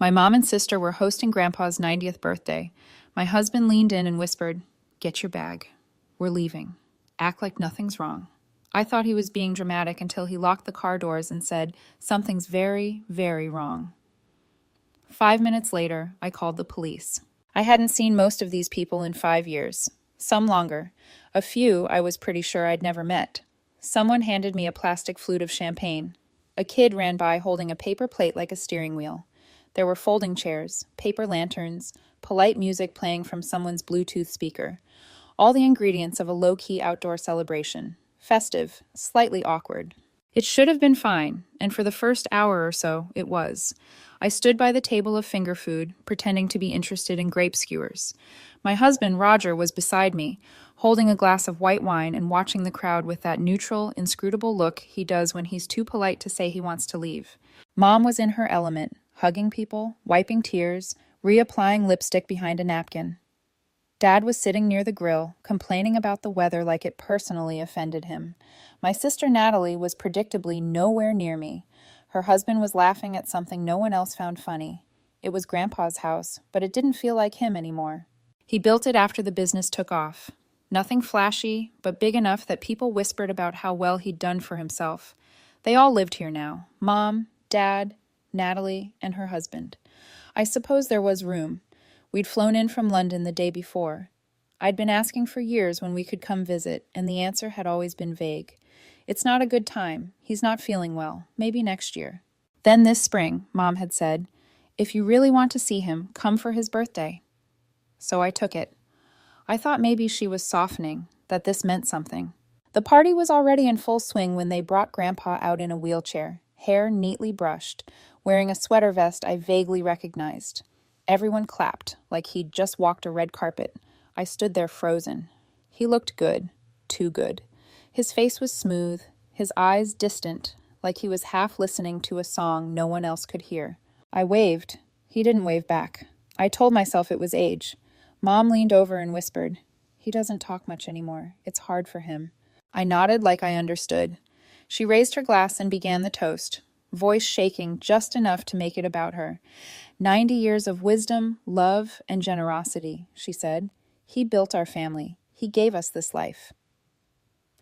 My mom and sister were hosting Grandpa's 90th birthday. My husband leaned in and whispered, "Get your bag. We're leaving. Act like nothing's wrong." I thought he was being dramatic until he locked the car doors and said, "Something's very, very wrong." 5 minutes later, I called the police. I hadn't seen most of these people in 5 years, some longer. A few I was pretty sure I'd never met. Someone handed me a plastic flute of champagne. A kid ran by holding a paper plate like a steering wheel. There were folding chairs, paper lanterns, polite music playing from someone's Bluetooth speaker. All the ingredients of a low-key outdoor celebration. Festive, slightly awkward. It should have been fine, and for the first hour or so, it was. I stood by the table of finger food, pretending to be interested in grape skewers. My husband, Roger, was beside me, holding a glass of white wine and watching the crowd with that neutral, inscrutable look he does when he's too polite to say he wants to leave. Mom was in her element, hugging people, wiping tears, reapplying lipstick behind a napkin. Dad was sitting near the grill, complaining about the weather like it personally offended him. My sister Natalie was predictably nowhere near me. Her husband was laughing at something no one else found funny. It was Grandpa's house, but it didn't feel like him anymore. He built it after the business took off. Nothing flashy, but big enough that people whispered about how well he'd done for himself. They all lived here now. Mom, Dad, Natalie, and her husband. I suppose there was room. We'd flown in from London the day before. I'd been asking for years when we could come visit, and the answer had always been vague. "It's not a good time. He's not feeling well. Maybe next year." Then this spring, Mom had said, "If you really want to see him, come for his birthday." So I took it. I thought maybe she was softening, that this meant something. The party was already in full swing when they brought Grandpa out in a wheelchair, hair neatly brushed, wearing a sweater vest I vaguely recognized. Everyone clapped, like he'd just walked a red carpet. I stood there frozen. He looked good, too good. His face was smooth, his eyes distant, like he was half listening to a song no one else could hear. I waved. He didn't wave back. I told myself it was age. Mom leaned over and whispered, "He doesn't talk much anymore. It's hard for him." I nodded like I understood. She raised her glass and began the toast, voice shaking just enough to make it about her. 90 years of wisdom, love, and generosity, she said. He built our family. He gave us this life.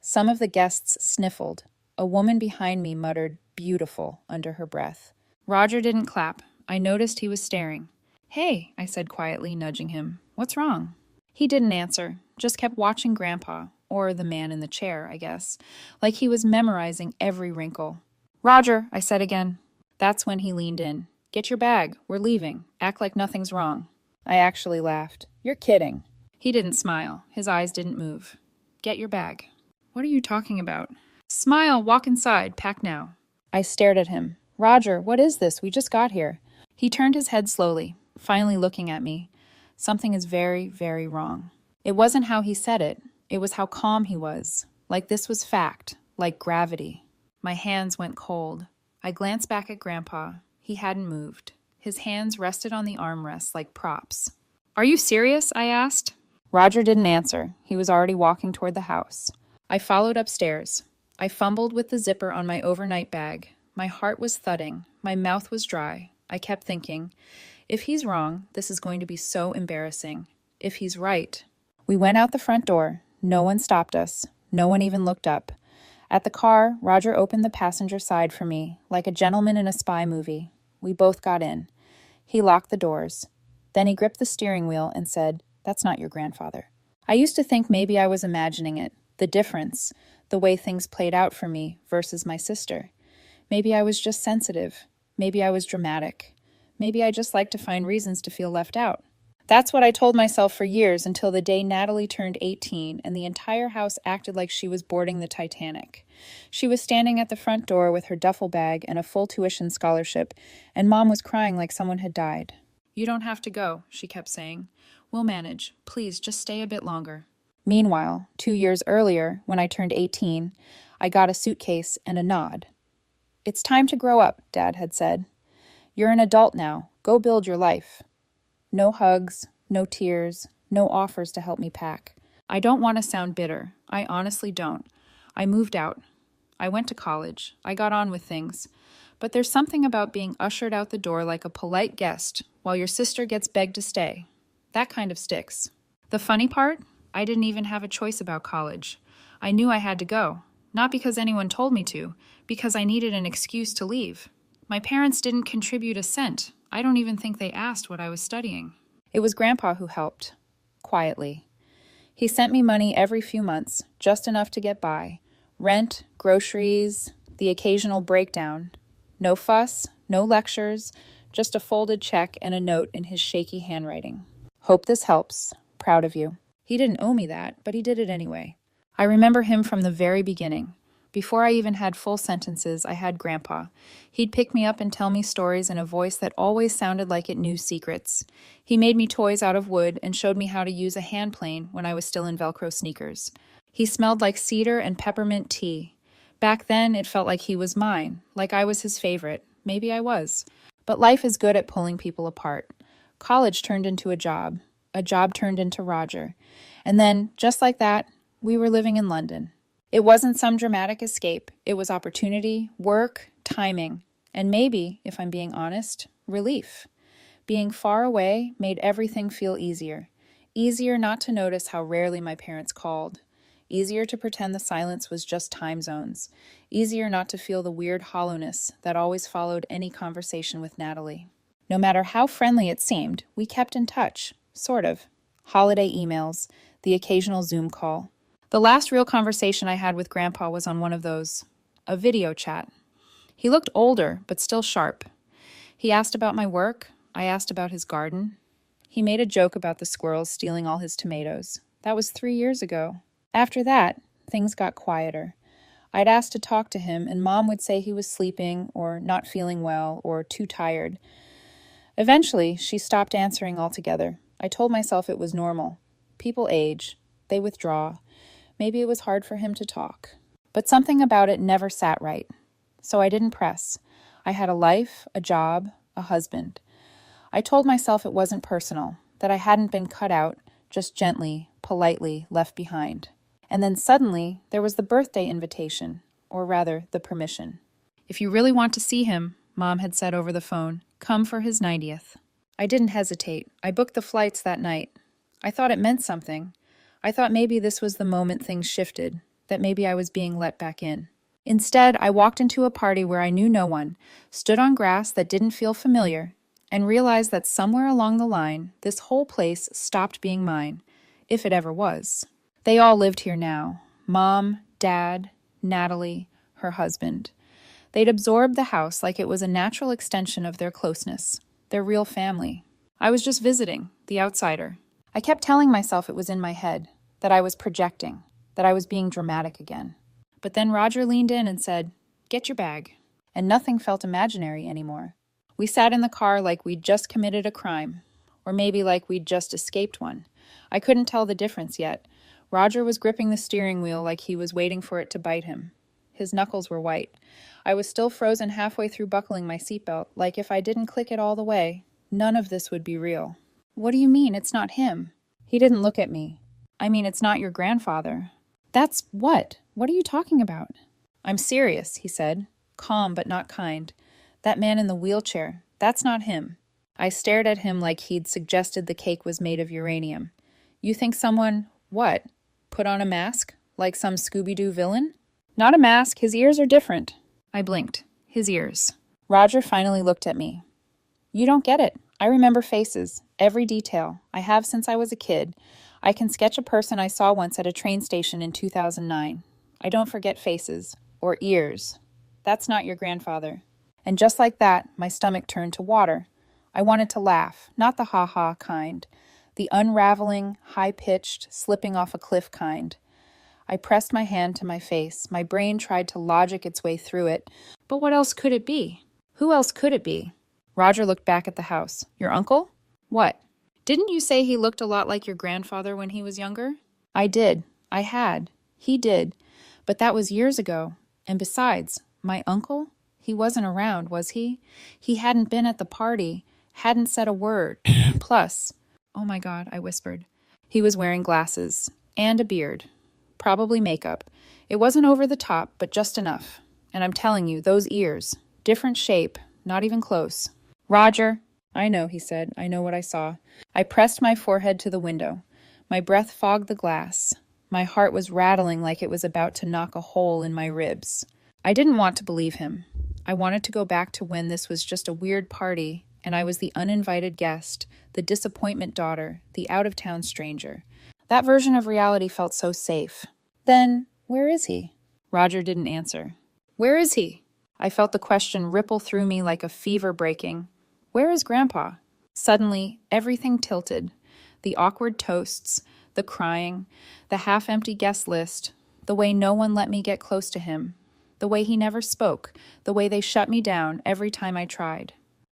Some of the guests sniffled. A woman behind me muttered, "Beautiful," under her breath. Roger didn't clap. I noticed he was staring. "Hey," I said quietly, nudging him. "What's wrong?" He didn't answer, just kept watching Grandpa, or the man in the chair, I guess, like he was memorizing every wrinkle. "Roger," I said again. That's when he leaned in. "Get your bag. We're leaving. Act like nothing's wrong." I actually laughed. "You're kidding." He didn't smile. His eyes didn't move. "Get your bag." "What are you talking about?" "Smile, walk inside, pack now." I stared at him. "Roger, what is this? We just got here." He turned his head slowly, finally looking at me. "Something is very, very wrong." It wasn't how he said it. It was how calm he was. Like this was fact, like gravity. My hands went cold. I glanced back at Grandpa. He hadn't moved. His hands rested on the armrests like props. "Are you serious?" I asked. Roger didn't answer. He was already walking toward the house. I followed upstairs. I fumbled with the zipper on my overnight bag. My heart was thudding. My mouth was dry. I kept thinking, if he's wrong, this is going to be so embarrassing. If he's right. We went out the front door. No one stopped us. No one even looked up. At the car, Roger opened the passenger side for me, like a gentleman in a spy movie. We both got in. He locked the doors. Then he gripped the steering wheel and said, "That's not your grandfather." I used to think maybe I was imagining it, the difference, the way things played out for me versus my sister. Maybe I was just sensitive. Maybe I was dramatic. Maybe I just liked to find reasons to feel left out. That's what I told myself for years until the day Natalie turned 18 and the entire house acted like she was boarding the Titanic. She was standing at the front door with her duffel bag and a full tuition scholarship, and Mom was crying like someone had died. "You don't have to go," she kept saying. "We'll manage. Please, just stay a bit longer." Meanwhile, 2 years earlier, when I turned 18, I got a suitcase and a nod. "It's time to grow up," Dad had said. "You're an adult now. Go build your life." No hugs, no tears, no offers to help me pack. I don't want to sound bitter. I honestly don't. I moved out. I went to college. I got on with things. But there's something about being ushered out the door like a polite guest while your sister gets begged to stay. That kind of sticks. The funny part? I didn't even have a choice about college. I knew I had to go. Not because anyone told me to, because I needed an excuse to leave. My parents didn't contribute a cent. I don't even think they asked what I was studying. It was Grandpa who helped. Quietly. He sent me money every few months, just enough to get by. Rent, groceries, the occasional breakdown. No fuss, no lectures, just a folded check and a note in his shaky handwriting. Hope this helps. Proud of you. He didn't owe me that, but he did it anyway. I remember him from the very beginning. Before I even had full sentences, I had Grandpa. He'd pick me up and tell me stories in a voice that always sounded like it knew secrets. He made me toys out of wood and showed me how to use a hand plane when I was still in Velcro sneakers. He smelled like cedar and peppermint tea. Back then, it felt like he was mine, like I was his favorite. Maybe I was. But life is good at pulling people apart. College turned into a job. A job turned into Roger. And then, just like that, we were living in London. It wasn't some dramatic escape. It was opportunity, work, timing, and maybe, if I'm being honest, relief. Being far away made everything feel easier. Easier not to notice how rarely my parents called. Easier to pretend the silence was just time zones. Easier not to feel the weird hollowness that always followed any conversation with Natalie. No matter how friendly it seemed, we kept in touch, sort of. Holiday emails, the occasional Zoom call. The last real conversation I had with Grandpa was on one of those, a video chat. He looked older, but still sharp. He asked about my work. I asked about his garden. He made a joke about the squirrels stealing all his tomatoes. That was 3 years ago. After that, things got quieter. I'd asked to talk to him, and Mom would say he was sleeping, or not feeling well, or too tired. Eventually, she stopped answering altogether. I told myself it was normal. People age. They withdraw. Maybe it was hard for him to talk. But something about it never sat right. So I didn't press. I had a life, a job, a husband. I told myself it wasn't personal, that I hadn't been cut out, just gently, politely left behind. And then suddenly, there was the birthday invitation, or rather, the permission. If you really want to see him, Mom had said over the phone, come for his 90th. I didn't hesitate. I booked the flights that night. I thought it meant something. I thought maybe this was the moment things shifted, that maybe I was being let back in. Instead, I walked into a party where I knew no one, stood on grass that didn't feel familiar, and realized that somewhere along the line, this whole place stopped being mine, if it ever was. They all lived here now. Mom, Dad, Natalie, her husband. They'd absorbed the house like it was a natural extension of their closeness, their real family. I was just visiting, the outsider. I kept telling myself it was in my head, that I was projecting, that I was being dramatic again. But then Roger leaned in and said, get your bag. And nothing felt imaginary anymore. We sat in the car like we'd just committed a crime, or maybe like we'd just escaped one. I couldn't tell the difference yet. Roger was gripping the steering wheel like he was waiting for it to bite him. His knuckles were white. I was still frozen halfway through buckling my seatbelt, like if I didn't click it all the way, none of this would be real. What do you mean it's not him? He didn't look at me. I mean, it's not your grandfather. That's what? What are you talking about? I'm serious, he said, calm but not kind. That man in the wheelchair, that's not him. I stared at him like he'd suggested the cake was made of uranium. You think someone, what? Put on a mask? Like some Scooby-Doo villain? Not a mask, his ears are different. I blinked. His ears. Roger finally looked at me. You don't get it. I remember faces, every detail. I have since I was a kid. I can sketch a person I saw once at a train station in 2009. I don't forget faces. Or ears. That's not your grandfather. And just like that, my stomach turned to water. I wanted to laugh, not the ha-ha kind. The unraveling, high-pitched, slipping off a cliff kind. I pressed my hand to my face. My brain tried to logic its way through it. But what else could it be? Who else could it be? Roger looked back at the house. Your uncle? What? Didn't you say he looked a lot like your grandfather when he was younger? I did. I had. He did. But that was years ago. And besides, my uncle? He wasn't around, was he? He hadn't been at the party, hadn't said a word. Plus, oh my God, I whispered. He was wearing glasses. And a beard. Probably makeup. It wasn't over the top, but just enough. And I'm telling you, those ears. Different shape, not even close. Roger. I know, he said. I know what I saw. I pressed my forehead to the window. My breath fogged the glass. My heart was rattling like it was about to knock a hole in my ribs. I didn't want to believe him. I wanted to go back to when this was just a weird party, and I was the uninvited guest, the disappointment daughter, the out-of-town stranger. That version of reality felt so safe. Then, where is he? Roger didn't answer. Where is he? I felt the question ripple through me like a fever breaking. Where is Grandpa? Suddenly, everything tilted. The awkward toasts, the crying, the half-empty guest list, the way no one let me get close to him, the way he never spoke, the way they shut me down every time I tried.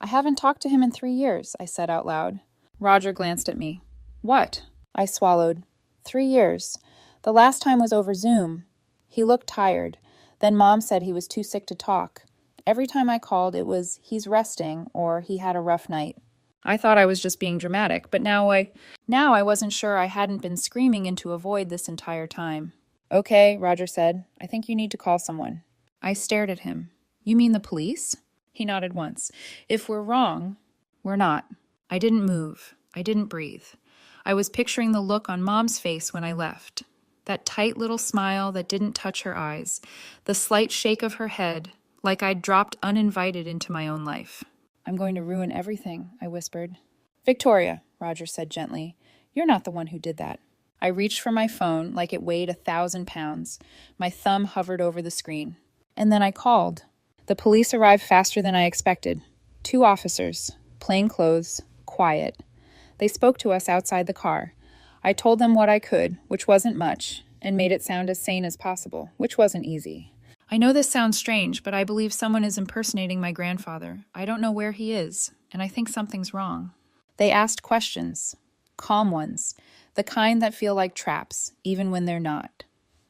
I haven't talked to him in 3 years, I said out loud. Roger glanced at me. What? I swallowed. 3 years. The last time was over Zoom. He looked tired. Then Mom said he was too sick to talk. Every time I called, it was, he's resting, or he had a rough night. I thought I was just being dramatic, but now I wasn't sure I hadn't been screaming into a void this entire time. Okay, Roger said. I think you need to call someone. I stared at him. You mean the police? He nodded once. If we're wrong, we're not. I didn't move. I didn't breathe. I was picturing the look on Mom's face when I left. That tight little smile that didn't touch her eyes. The slight shake of her head, like I'd dropped uninvited into my own life. I'm going to ruin everything, I whispered. Victoria, Roger said gently, you're not the one who did that. I reached for my phone like it weighed 1,000 pounds. My thumb hovered over the screen. And then I called. The police arrived faster than I expected. 2 officers, plain clothes, quiet. They spoke to us outside the car. I told them what I could, which wasn't much, and made it sound as sane as possible, which wasn't easy. I know this sounds strange, but I believe someone is impersonating my grandfather. I don't know where he is, and I think something's wrong. They asked questions, calm ones, the kind that feel like traps, even when they're not.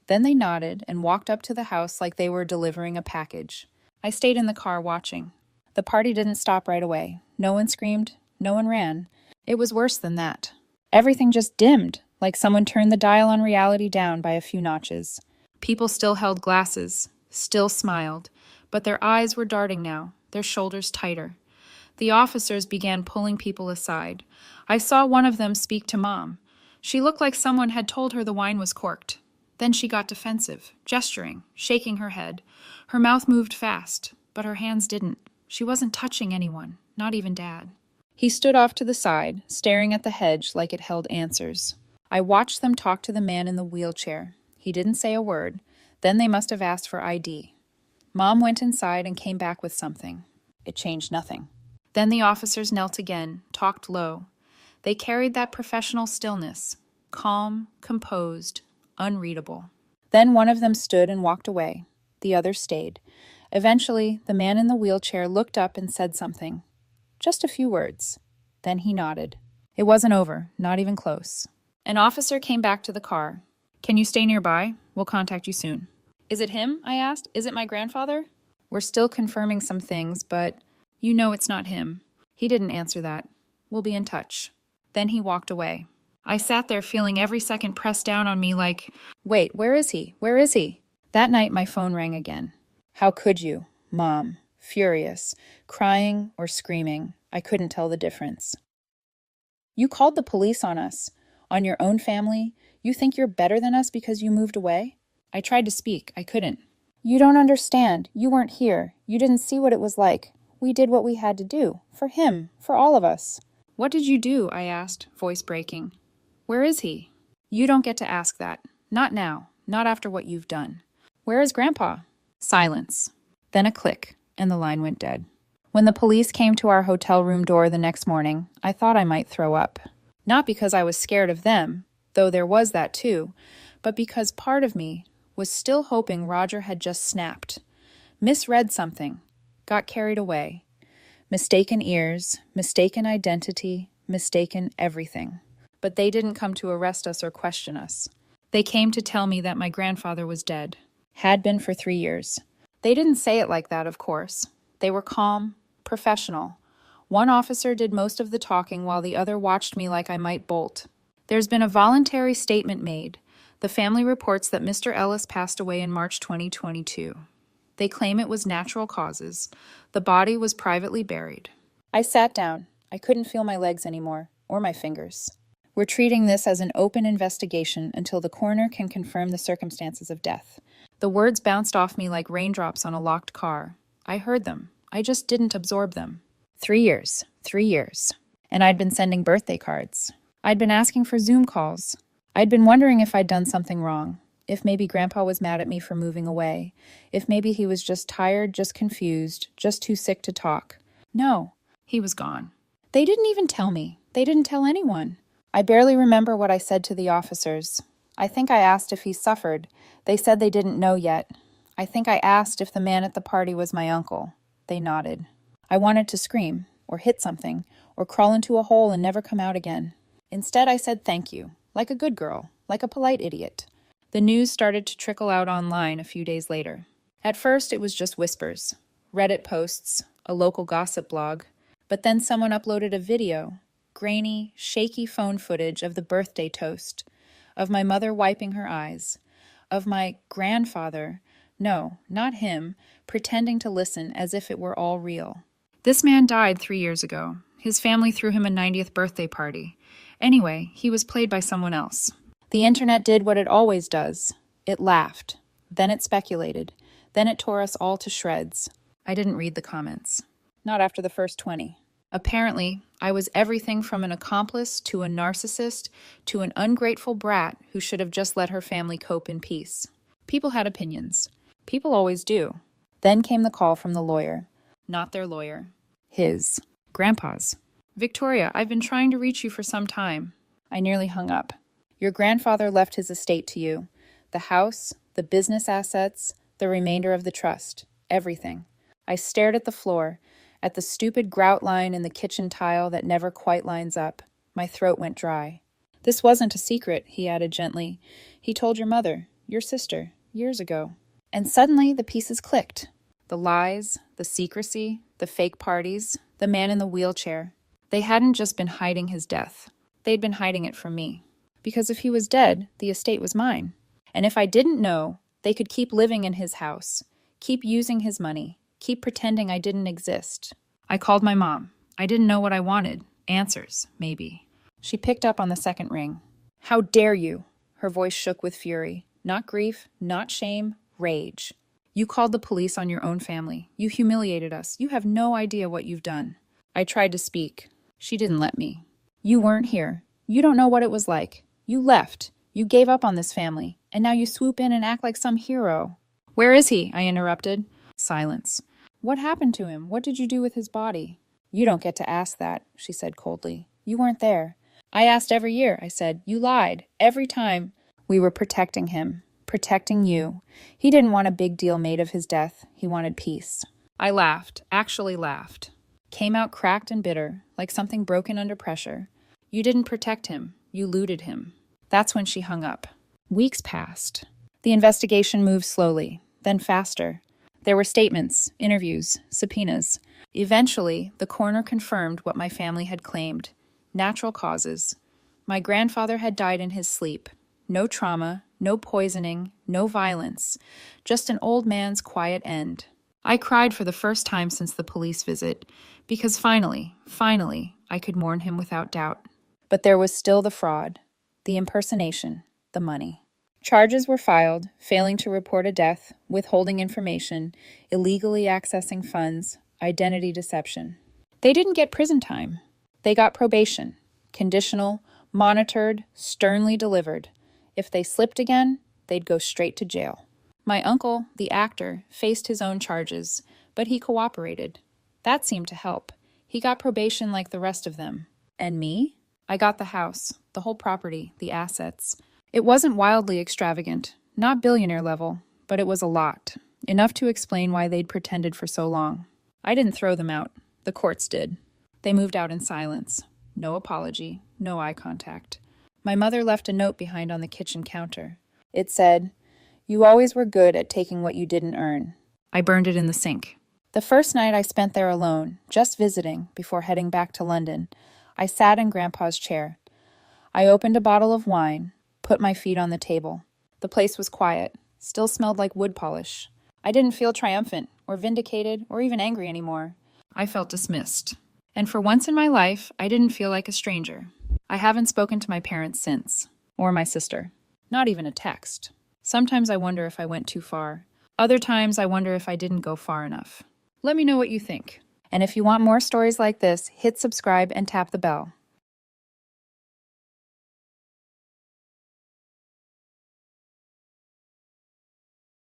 Then they nodded and walked up to the house like they were delivering a package. I stayed in the car watching. The party didn't stop right away. No one screamed, no one ran. It was worse than that. Everything just dimmed, like someone turned the dial on reality down by a few notches. People still held glasses, still smiled, but their eyes were darting now, their shoulders tighter. The officers began pulling people aside. I saw one of them speak to Mom. She looked like someone had told her the wine was corked. Then she got defensive, gesturing, shaking her head. Her mouth moved fast, but her hands didn't. She wasn't touching anyone, not even Dad. He stood off to the side, staring at the hedge like it held answers. I watched them talk to the man in the wheelchair. He didn't say a word. Then they must have asked for ID. Mom went inside and came back with something. It changed nothing. Then the officers knelt again, talked low. They carried that professional stillness, calm, composed, unreadable. Then one of them stood and walked away. The other stayed. Eventually, the man in the wheelchair looked up and said something. Just a few words. Then he nodded. It wasn't over, not even close. An officer came back to the car. Can you stay nearby? We'll contact you soon. Is it him? I asked. Is it my grandfather? We're still confirming some things, but you know it's not him. He didn't answer that. We'll be in touch. Then he walked away. I sat there feeling every second pressed down on me like, wait, where is he? Where is he? That night my phone rang again. How could you? Mom. Furious. Crying or screaming. I couldn't tell the difference. You called the police on us. On your own family. You think you're better than us because you moved away? I tried to speak. I couldn't. You don't understand. You weren't here. You didn't see what it was like. We did what we had to do. For him. For all of us. What did you do? I asked, voice breaking. Where is he? You don't get to ask that. Not now. Not after what you've done. Where is Grandpa? Silence. Then a click, and the line went dead. When the police came to our hotel room door the next morning, I thought I might throw up. Not because I was scared of them, though there was that too, but because part of me was still hoping Roger had just snapped. Misread something. Got carried away. Mistaken ears, mistaken identity, mistaken everything. But they didn't come to arrest us or question us. They came to tell me that my grandfather was dead. Had been for 3 years. They didn't say it like that, of course. They were calm, professional. One officer did most of the talking while the other watched me like I might bolt. There's been a voluntary statement made. The family reports that Mr. Ellis passed away in March 2022. They claim it was natural causes. The body was privately buried. I sat down. I couldn't feel my legs anymore, or my fingers. We're treating this as an open investigation until the coroner can confirm the circumstances of death. The words bounced off me like raindrops on a locked car. I heard them. I just didn't absorb them. 3 years. 3 years. And I'd been sending birthday cards. I'd been asking for Zoom calls. I'd been wondering if I'd done something wrong. If maybe Grandpa was mad at me for moving away. If maybe he was just tired, just confused, just too sick to talk. No, he was gone. They didn't even tell me. They didn't tell anyone. I barely remember what I said to the officers. I think I asked if he suffered. They said they didn't know yet. I think I asked if the man at the party was my uncle. They nodded. I wanted to scream, or hit something, or crawl into a hole and never come out again. Instead, I said thank you, like a good girl, like a polite idiot. The news started to trickle out online a few days later. At first, it was just whispers, Reddit posts, a local gossip blog, but then someone uploaded a video, grainy, shaky phone footage of the birthday toast, of my mother wiping her eyes, of my grandfather, no, not him, pretending to listen as if it were all real. This man died 3 years ago. His family threw him a 90th birthday party. Anyway, he was played by someone else. The internet did what it always does. It laughed. Then it speculated. Then it tore us all to shreds. I didn't read the comments. Not after the first 20. Apparently, I was everything from an accomplice to a narcissist to an ungrateful brat who should have just let her family cope in peace. People had opinions. People always do. Then came the call from the lawyer. Not their lawyer. His. Grandpa's. Victoria, I've been trying to reach you for some time. I nearly hung up. Your grandfather left his estate to you. The house, the business assets, the remainder of the trust. Everything. I stared at the floor, at the stupid grout line in the kitchen tile that never quite lines up. My throat went dry. This wasn't a secret, he added gently. He told your mother, your sister, years ago. And suddenly the pieces clicked. The lies, the secrecy, the fake parties, the man in the wheelchair. They hadn't just been hiding his death. They'd been hiding it from me. Because if he was dead, the estate was mine. And if I didn't know, they could keep living in his house, keep using his money, keep pretending I didn't exist. I called my mom. I didn't know what I wanted. Answers, maybe. She picked up on the second ring. How dare you? Her voice shook with fury. Not grief, not shame, rage. You called the police on your own family. You humiliated us. You have no idea what you've done. I tried to speak. She didn't let me. You weren't here. You don't know what it was like. You left. You gave up on this family. And now you swoop in and act like some hero. Where is he? I interrupted. Silence. What happened to him? What did you do with his body? You don't get to ask that, she said coldly. You weren't there. I asked every year, I said. You lied. Every time. We were protecting him. Protecting you. He didn't want a big deal made of his death. He wanted peace. I laughed. Actually laughed. Came out cracked and bitter, like something broken under pressure. You didn't protect him. You looted him. That's when she hung up. Weeks passed. The investigation moved slowly, then faster. There were statements, interviews, subpoenas. Eventually, the coroner confirmed what my family had claimed. Natural causes. My grandfather had died in his sleep. No trauma, no poisoning, no violence. Just an old man's quiet end. I cried for the first time since the police visit, because finally, I could mourn him without doubt. But there was still the fraud, the impersonation, the money. Charges were filed, failing to report a death, withholding information, illegally accessing funds, identity deception. They didn't get prison time. They got probation, conditional, monitored, sternly delivered. If they slipped again, they'd go straight to jail. My uncle, the actor, faced his own charges, but he cooperated. That seemed to help. He got probation like the rest of them. And me? I got the house, the whole property, the assets. It wasn't wildly extravagant, not billionaire level, but it was a lot. Enough to explain why they'd pretended for so long. I didn't throw them out. The courts did. They moved out in silence. No apology, no eye contact. My mother left a note behind on the kitchen counter. It said, "You always were good at taking what you didn't earn." I burned it in the sink. The first night I spent there alone, just visiting, before heading back to London, I sat in Grandpa's chair. I opened a bottle of wine, put my feet on the table. The place was quiet, still smelled like wood polish. I didn't feel triumphant or vindicated or even angry anymore. I felt dismissed. And for once in my life, I didn't feel like a stranger. I haven't spoken to my parents since, or my sister. Not even a text. Sometimes I wonder if I went too far. Other times I wonder if I didn't go far enough. Let me know what you think. And if you want more stories like this, hit subscribe and tap the bell.